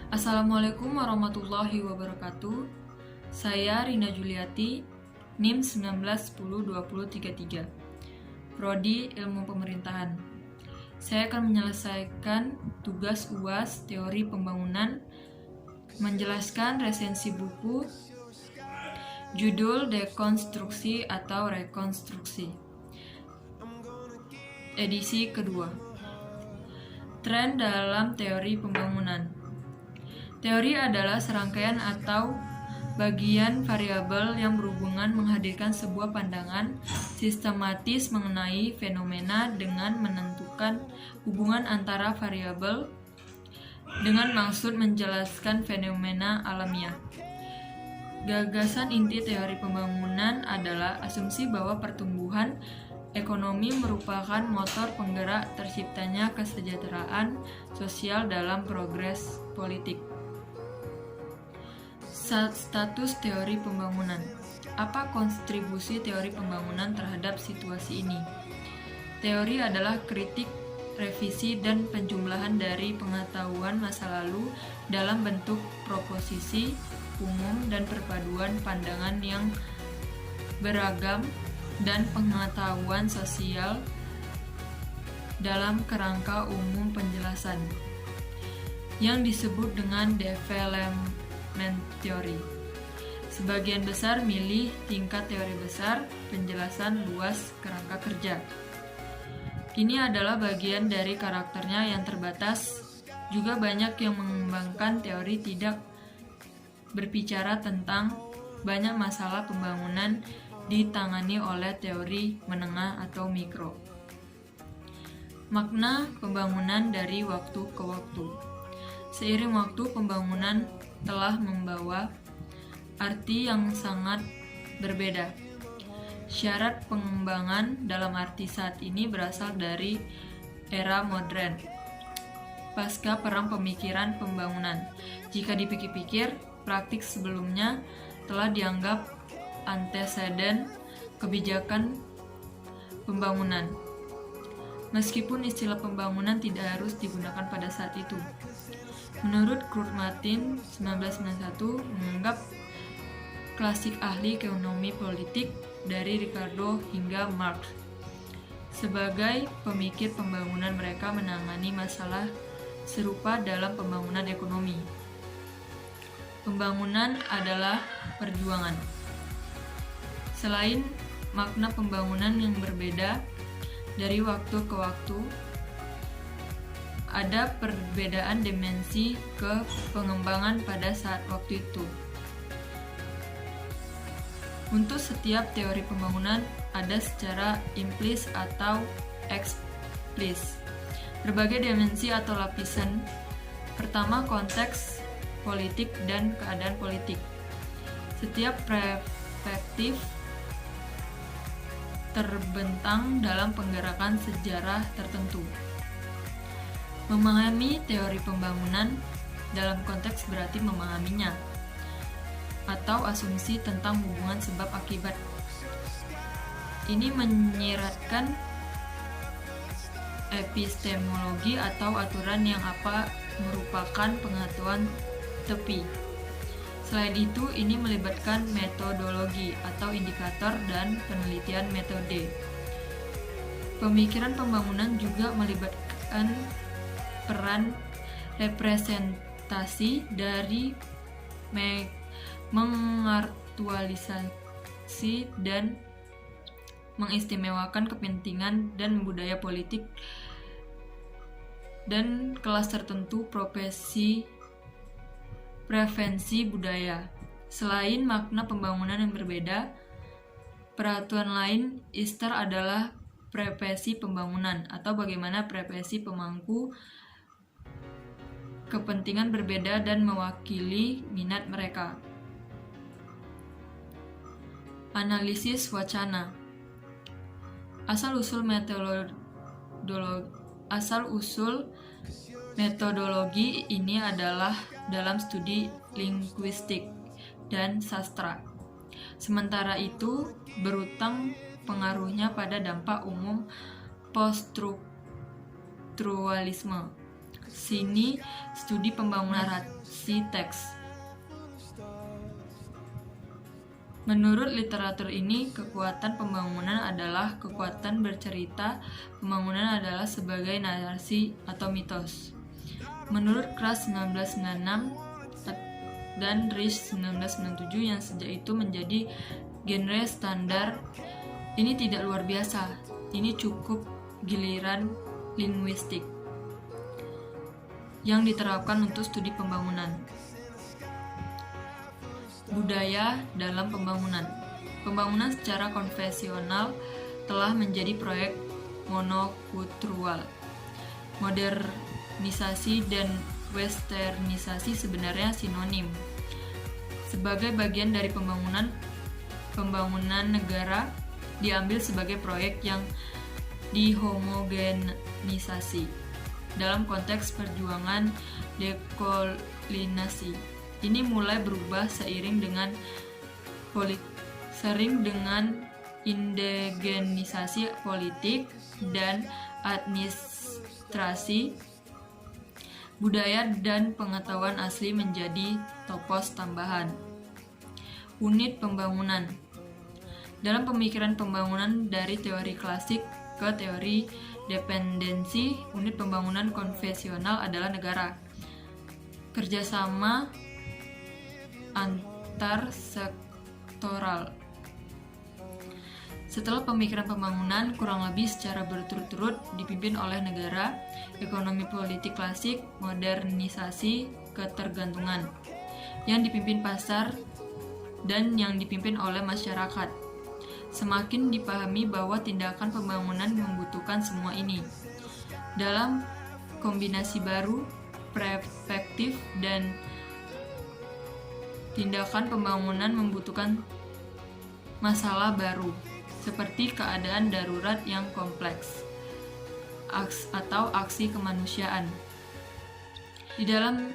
Assalamualaikum warahmatullahi wabarakatuh. Saya Rina Juliati, NIM 19102033, Prodi Ilmu Pemerintahan. Saya akan menyelesaikan tugas UAS Teori Pembangunan, menjelaskan resensi buku, judul Dekonstruksi atau Rekonstruksi, edisi kedua. Tren dalam teori pembangunan. Teori adalah serangkaian atau bagian variabel yang berhubungan menghadirkan sebuah pandangan sistematis mengenai fenomena dengan menentukan hubungan antara variabel dengan maksud menjelaskan fenomena alamiah. Gagasan inti teori pembangunan adalah asumsi bahwa pertumbuhan ekonomi merupakan motor penggerak terciptanya kesejahteraan sosial dalam progres politik. Status teori pembangunan. Apa kontribusi teori pembangunan terhadap situasi ini? Teori adalah kritik, revisi, dan penjumlahan dari pengetahuan masa lalu dalam bentuk proposisi umum dan perpaduan pandangan yang beragam dan pengetahuan sosial dalam kerangka umum penjelasan yang disebut dengan development teori. Sebagian besar milih tingkat teori besar, penjelasan luas kerangka kerja. Ini adalah bagian dari karakternya yang terbatas. Juga banyak yang mengembangkan teori tidak berbicara tentang banyak masalah pembangunan ditangani oleh teori menengah atau mikro. Makna pembangunan dari waktu ke waktu. Seiring waktu, pembangunan telah membawa arti yang sangat berbeda. Syarat pengembangan dalam arti saat ini berasal dari era modern, pasca perang pemikiran pembangunan. Jika dipikir-pikir, praktik sebelumnya telah dianggap anteseden kebijakan pembangunan. Meskipun istilah pembangunan tidak harus digunakan pada saat itu. Menurut Kurt Martin 1991 menganggap klasik ahli ekonomi politik dari Ricardo hingga Marx sebagai pemikir pembangunan. Mereka menangani masalah serupa dalam pembangunan ekonomi. Pembangunan adalah perjuangan. Selain makna pembangunan yang berbeda dari waktu ke waktu, ada perbedaan dimensi ke pengembangan pada saat waktu itu. Untuk setiap teori pembangunan ada secara implis atau eksplis berbagai dimensi atau lapisan. Pertama, konteks politik dan keadaan politik. Setiap perspektif terbentang dalam penggerakan sejarah tertentu. Memahami teori pembangunan dalam konteks berarti memahaminya atau asumsi tentang hubungan sebab akibat. Ini menyiratkan epistemologi atau aturan yang merupakan pengetahuan tepi. Selain itu, ini melibatkan metodologi atau indikator dan penelitian metode. Pemikiran pembangunan juga melibatkan peran representasi dari mengaktualisasi dan mengistimewakan kepentingan dan budaya politik dan kelas tertentu preferensi budaya. Selain makna pembangunan yang berbeda, peraturan lain Easter adalah preferensi pembangunan atau bagaimana preferensi pemangku kepentingan berbeda dan mewakili minat mereka. Analisis wacana. Asal-usul metodologi ini adalah dalam studi linguistik dan sastra. Sementara itu, berutang pengaruhnya pada dampak umum poststrukturalisme. sini studi pembangunan narasi teks. Menurut literatur ini, kekuatan pembangunan adalah kekuatan bercerita. Pembangunan adalah sebagai narasi atau mitos. Menurut Kras 1996 dan Rich 1997 yang sejak itu menjadi genre standar, ini tidak luar biasa. Ini cukup giliran linguistik yang diterapkan untuk studi pembangunan. Budaya dalam pembangunan. Pembangunan secara konvensional telah menjadi proyek monokultural. Modernisasi dan westernisasi sebenarnya sinonim. Sebagai bagian dari pembangunan negara diambil sebagai proyek yang dihomogenisasi dalam konteks perjuangan dekolonisasi. Ini mulai berubah seiring dengan indigenisasi politik dan administrasi. Budaya dan pengetahuan asli menjadi topos tambahan. Unit pembangunan. Dalam pemikiran pembangunan dari teori klasik ke teori dependensi, unit pembangunan konvensional adalah negara. Kerjasama antar sektoral. Setelah pemikiran pembangunan kurang lebih secara berturut-turut dipimpin oleh negara, ekonomi politik klasik, modernisasi, ketergantungan, yang dipimpin pasar, dan yang dipimpin oleh masyarakat. Semakin dipahami bahwa tindakan pembangunan membutuhkan semua ini. Dalam kombinasi baru, perspektif dan tindakan pembangunan membutuhkan masalah baru, seperti keadaan darurat yang kompleks atau aksi kemanusiaan. Di dalam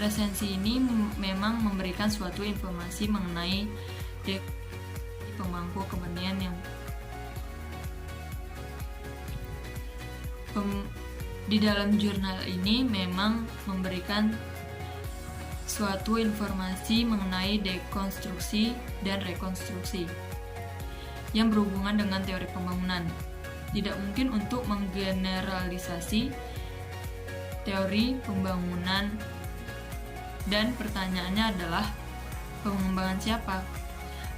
resensi ini memang memberikan suatu informasi mengenai pemangku kepentingan yang di dalam jurnal ini memang memberikan suatu informasi mengenai dekonstruksi dan rekonstruksi yang berhubungan dengan teori pembangunan. Tidak mungkin untuk menggeneralisasi teori pembangunan, dan pertanyaannya adalah pengembangan siapa?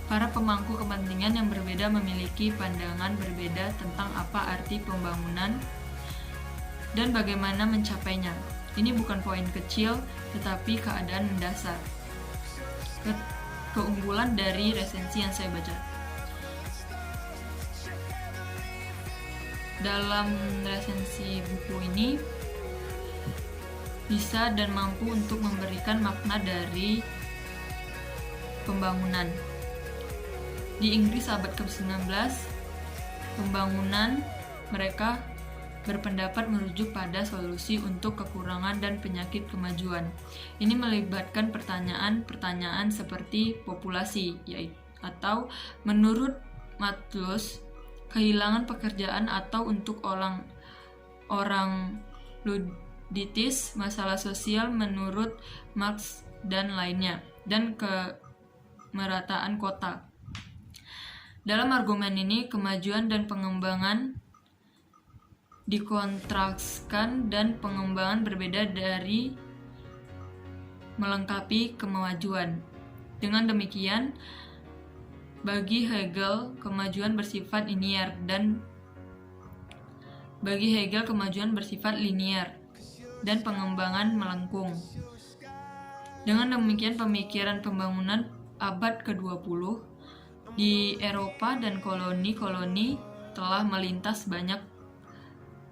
Para pemangku kepentingan yang berbeda memiliki pandangan berbeda tentang apa arti pembangunan dan bagaimana mencapainya. Ini bukan poin kecil, tetapi keadaan mendasar. Keunggulan dari resensi yang saya baca. Dalam resensi buku ini bisa dan mampu untuk memberikan makna dari pembangunan. Di Inggris abad ke-19, pembangunan mereka berpendapat merujuk pada solusi untuk kekurangan dan penyakit kemajuan. Ini melibatkan pertanyaan-pertanyaan seperti populasi, atau menurut Maslow, kehilangan pekerjaan atau untuk orang luditis, masalah sosial menurut Marx dan lainnya, dan kemerataan kota. Dalam argumen ini, kemajuan dan pengembangan dikontraskan dan pengembangan berbeda dari melengkapi kemajuan. Dengan demikian, bagi Hegel kemajuan bersifat linier dan pengembangan melengkung. Dengan demikian, pemikiran pembangunan abad ke-20 di Eropa dan koloni-koloni telah melintas banyak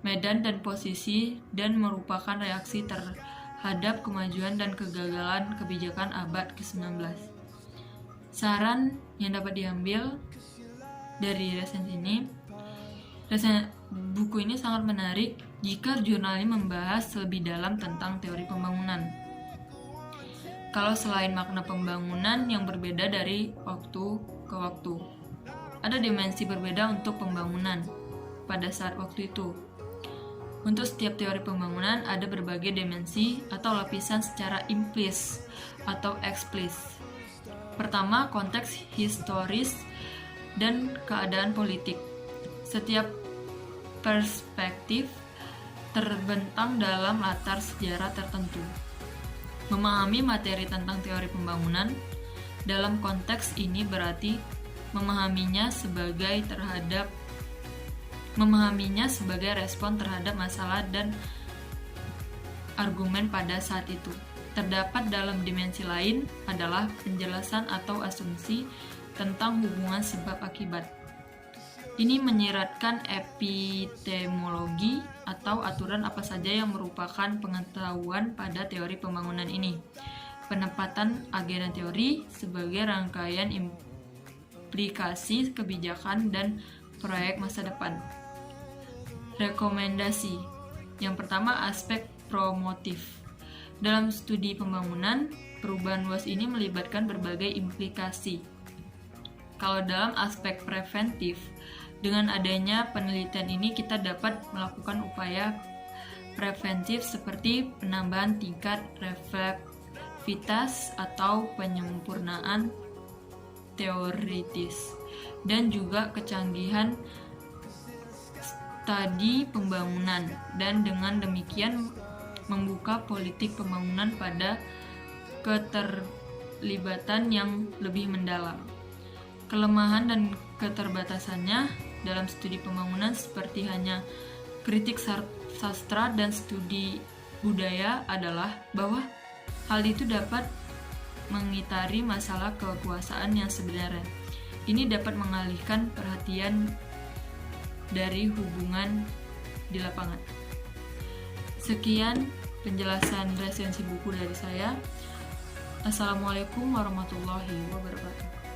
medan dan posisi dan merupakan reaksi terhadap kemajuan dan kegagalan kebijakan abad ke-19. Saran yang dapat diambil dari resensi ini, buku ini sangat menarik jika jurnal ini membahas lebih dalam tentang teori pembangunan. Kalau selain makna pembangunan yang berbeda dari waktu ke waktu, ada dimensi berbeda untuk pembangunan pada saat waktu itu. Untuk setiap teori pembangunan ada berbagai dimensi atau lapisan secara implis atau eksplis. Pertama, konteks historis dan keadaan politik. Setiap perspektif terbentang dalam latar sejarah tertentu. Memahami materi tentang teori pembangunan dalam konteks ini berarti memahaminya sebagai respon terhadap masalah dan argumen pada saat itu. Terdapat dalam dimensi lain adalah penjelasan atau asumsi tentang hubungan sebab akibat. Ini menyiratkan epistemologi atau aturan apa saja yang merupakan pengetahuan pada teori pembangunan ini. Penempatan agenda teori sebagai rangkaian implikasi kebijakan dan proyek masa depan. Rekomendasi. Yang pertama, aspek promotif. Dalam studi pembangunan, perubahan luas ini melibatkan berbagai implikasi. Kalau dalam aspek preventif, dengan adanya penelitian ini kita dapat melakukan upaya preventif seperti penambahan tingkat refleksivitas atau penyempurnaan teoritis dan juga kecanggihan studi pembangunan, dan dengan demikian membuka politik pembangunan pada keterlibatan yang lebih mendalam. Kelemahan dan keterbatasannya dalam studi pembangunan seperti hanya kritik sastra dan studi budaya adalah bahwa hal itu dapat mengitari masalah kekuasaan yang sebenarnya. Ini dapat mengalihkan perhatian dari hubungan di lapangan. Sekian penjelasan resensi buku dari saya. Assalamualaikum warahmatullahi wabarakatuh.